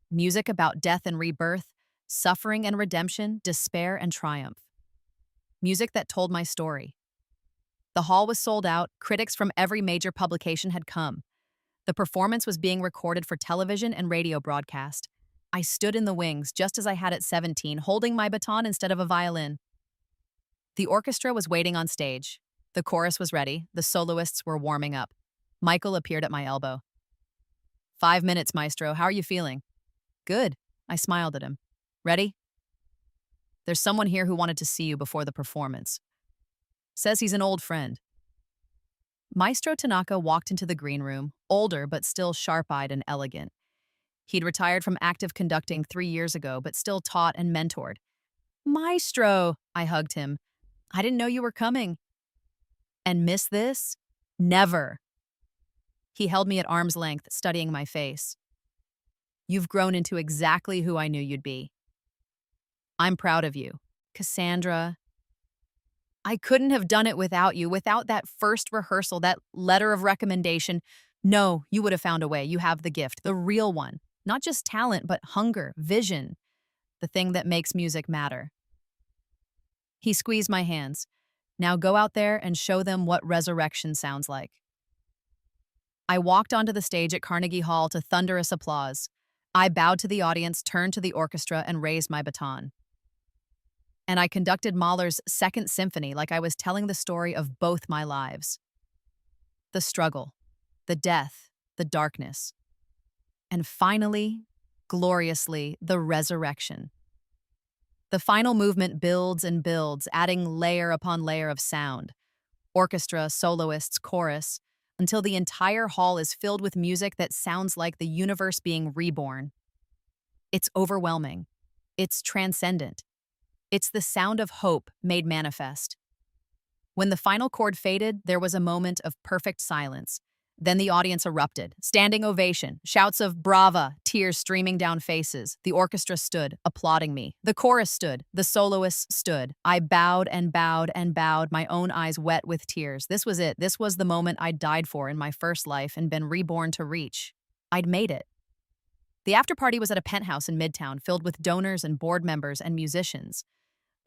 Music about death and rebirth, suffering and redemption, despair and triumph. Music that told my story. The hall was sold out, critics from every major publication had come. The performance was being recorded for television and radio broadcast. I stood in the wings, just as I had at 17, holding my baton instead of a violin. The orchestra was waiting on stage. The chorus was ready. The soloists were warming up. Michael appeared at my elbow. 5 minutes, maestro. How are you feeling? Good. I smiled at him. Ready? There's someone here who wanted to see you before the performance. Says he's an old friend. Maestro Tanaka walked into the green room, older but still sharp-eyed and elegant. He'd retired from active conducting 3 years ago, but still taught and mentored. Maestro, I hugged him. I didn't know you were coming. And miss this? Never. He held me at arm's length, studying my face. You've grown into exactly who I knew you'd be. I'm proud of you, Cassandra. I couldn't have done it without you, without that first rehearsal, that letter of recommendation. No, you would have found a way. You have the gift, the real one. Not just talent, but hunger, vision, the thing that makes music matter. He squeezed my hands. Now go out there and show them what resurrection sounds like. I walked onto the stage at Carnegie Hall to thunderous applause. I bowed to the audience, turned to the orchestra, and raised my baton. And I conducted Mahler's Second Symphony like I was telling the story of both my lives. The struggle, the death, the darkness. And finally, gloriously, the resurrection. The final movement builds and builds, adding layer upon layer of sound. Orchestra, soloists, chorus, until the entire hall is filled with music that sounds like the universe being reborn. It's overwhelming. It's transcendent. It's the sound of hope made manifest. When the final chord faded, there was a moment of perfect silence. Then the audience erupted. Standing ovation, shouts of brava, tears streaming down faces. The orchestra stood, applauding me. The chorus stood. The soloists stood. I bowed and bowed and bowed, my own eyes wet with tears. This was it. This was the moment I'd died for in my first life and been reborn to reach. I'd made it. The after-party was at a penthouse in Midtown, filled with donors and board members and musicians.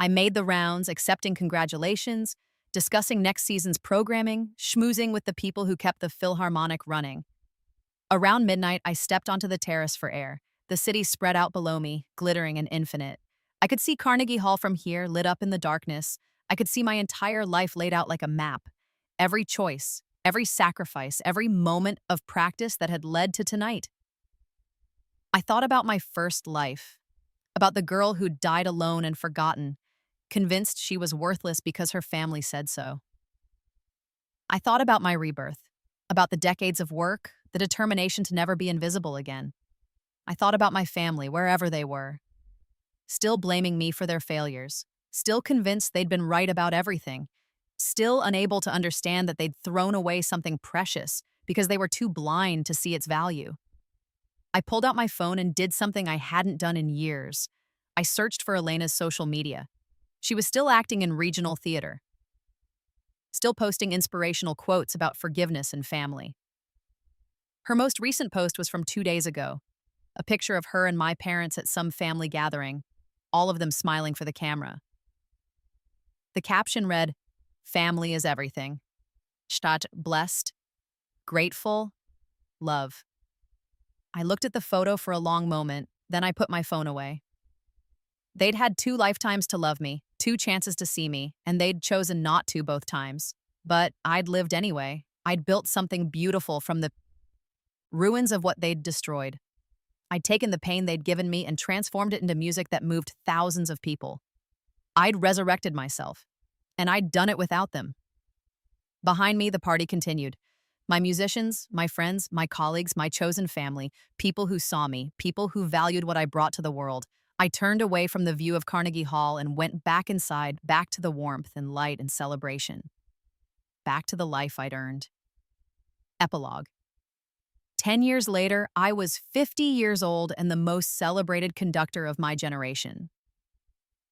I made the rounds, accepting congratulations, discussing next season's programming, schmoozing with the people who kept the Philharmonic running. Around midnight, I stepped onto the terrace for air. The city spread out below me, glittering and infinite. I could see Carnegie Hall from here, lit up in the darkness. I could see my entire life laid out like a map. Every choice, every sacrifice, every moment of practice that had led to tonight. I thought about my first life, about the girl who'd died alone and forgotten, convinced she was worthless because her family said so. I thought about my rebirth, about the decades of work, the determination to never be invisible again. I thought about my family, wherever they were, still blaming me for their failures, still convinced they'd been right about everything, still unable to understand that they'd thrown away something precious because they were too blind to see its value. I pulled out my phone and did something I hadn't done in years. I searched for Elena's social media. She was still acting in regional theater. still posting inspirational quotes about forgiveness and family. Her most recent post was from 2 days ago, a picture of her and my parents at some family gathering, all of them smiling for the camera. The caption read, "Family is everything. Statt blessed, grateful, love." I looked at the photo for a long moment, then I put my phone away. They'd had 2 lifetimes to love me, 2 chances to see me, and they'd chosen not to both times. But I'd lived anyway. I'd built something beautiful from the ruins of what they'd destroyed. I'd taken the pain they'd given me and transformed it into music that moved thousands of people. I'd resurrected myself, and I'd done it without them. Behind me, the party continued. My musicians, my friends, my colleagues, my chosen family, people who saw me, people who valued what I brought to the world. I turned away from the view of Carnegie Hall and went back inside, back to the warmth and light and celebration. Back to the life I'd earned. Epilogue. 10 years later, I was 50 years old and the most celebrated conductor of my generation.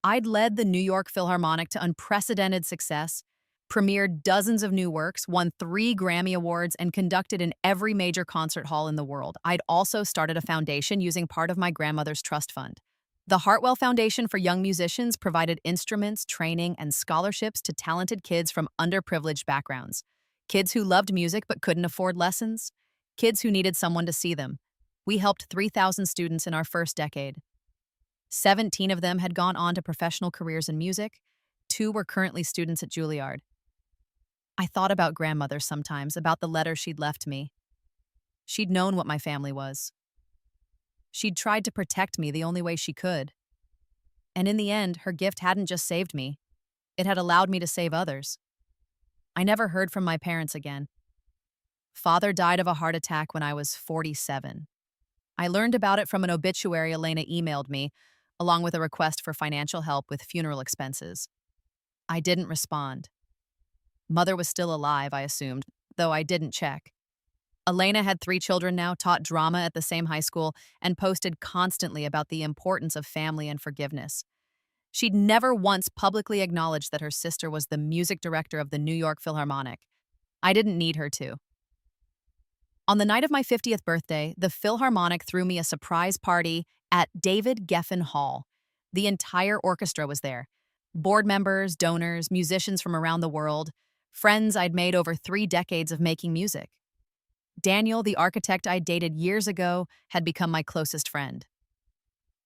I'd led the New York Philharmonic to unprecedented success, premiered dozens of new works, won 3 Grammy Awards, and conducted in every major concert hall in the world. I'd also started a foundation using part of my grandmother's trust fund. The Hartwell Foundation for Young Musicians provided instruments, training, and scholarships to talented kids from underprivileged backgrounds. Kids who loved music but couldn't afford lessons. Kids who needed someone to see them. We helped 3,000 students in our first decade. 17 of them had gone on to professional careers in music. 2 were currently students at Juilliard. I thought about grandmother sometimes, about the letter she'd left me. She'd known what my family was. She'd tried to protect me the only way she could. And in the end, her gift hadn't just saved me. It had allowed me to save others. I never heard from my parents again. Father died of a heart attack when I was 47. I learned about it from an obituary Elena emailed me, along with a request for financial help with funeral expenses. I didn't respond. Mother was still alive, I assumed, though I didn't check. Elena had 3 children now, taught drama at the same high school, and posted constantly about the importance of family and forgiveness. She'd never once publicly acknowledged that her sister was the music director of the New York Philharmonic. I didn't need her to. On the night of my 50th birthday, the Philharmonic threw me a surprise party at David Geffen Hall. The entire orchestra was there. Board members, donors, musicians from around the world, friends I'd made over 3 decades of making music. Daniel, the architect I'd dated years ago, had become my closest friend.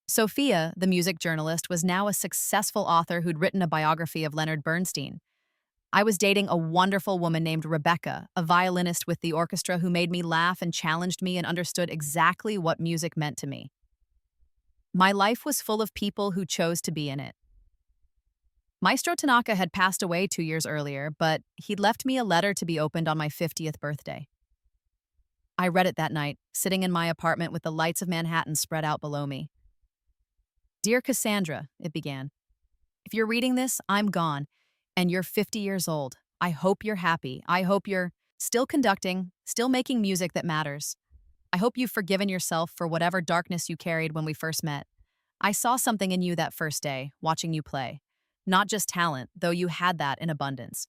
Sophia, the music journalist, was now a successful author who'd written a biography of Leonard Bernstein. I was dating a wonderful woman named Rebecca, a violinist with the orchestra who made me laugh and challenged me and understood exactly what music meant to me. My life was full of people who chose to be in it. Maestro Tanaka had passed away 2 years earlier, but he'd left me a letter to be opened on my 50th birthday. I read it that night, sitting in my apartment with the lights of Manhattan spread out below me. "Dear Cassandra," it began, "if you're reading this, I'm gone, and you're 50 years old. I hope you're happy. I hope you're still conducting, still making music that matters. I hope you've forgiven yourself for whatever darkness you carried when we first met. I saw something in you that first day, watching you play. Not just talent, though you had that in abundance.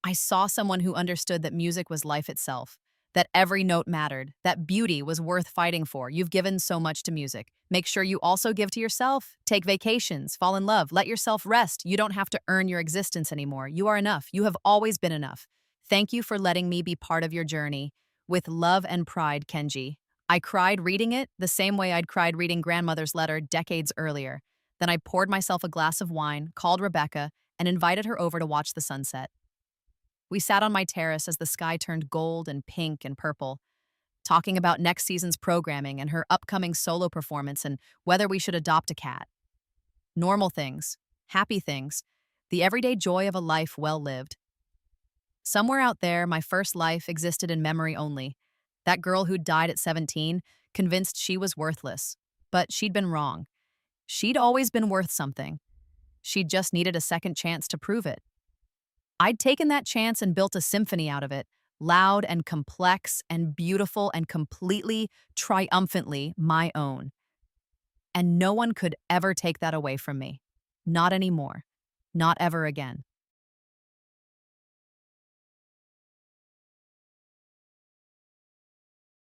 I saw someone who understood that music was life itself, that every note mattered, that beauty was worth fighting for. You've given so much to music. Make sure you also give to yourself. Take vacations, fall in love, let yourself rest. You don't have to earn your existence anymore. You are enough. You have always been enough. Thank you for letting me be part of your journey. With love and pride, Kenji." I cried reading it the same way I'd cried reading grandmother's letter decades earlier. Then I poured myself a glass of wine, called Rebecca, and invited her over to watch the sunset. We sat on my terrace as the sky turned gold and pink and purple, talking about next season's programming and her upcoming solo performance and whether we should adopt a cat. Normal things, happy things, the everyday joy of a life well lived. Somewhere out there, my first life existed in memory only. That girl who'd died at 17, convinced she was worthless. But she'd been wrong. She'd always been worth something. She'd just needed a second chance to prove it. I'd taken that chance and built a symphony out of it, loud and complex and beautiful and completely, triumphantly my own. And no one could ever take that away from me. Not anymore. Not ever again.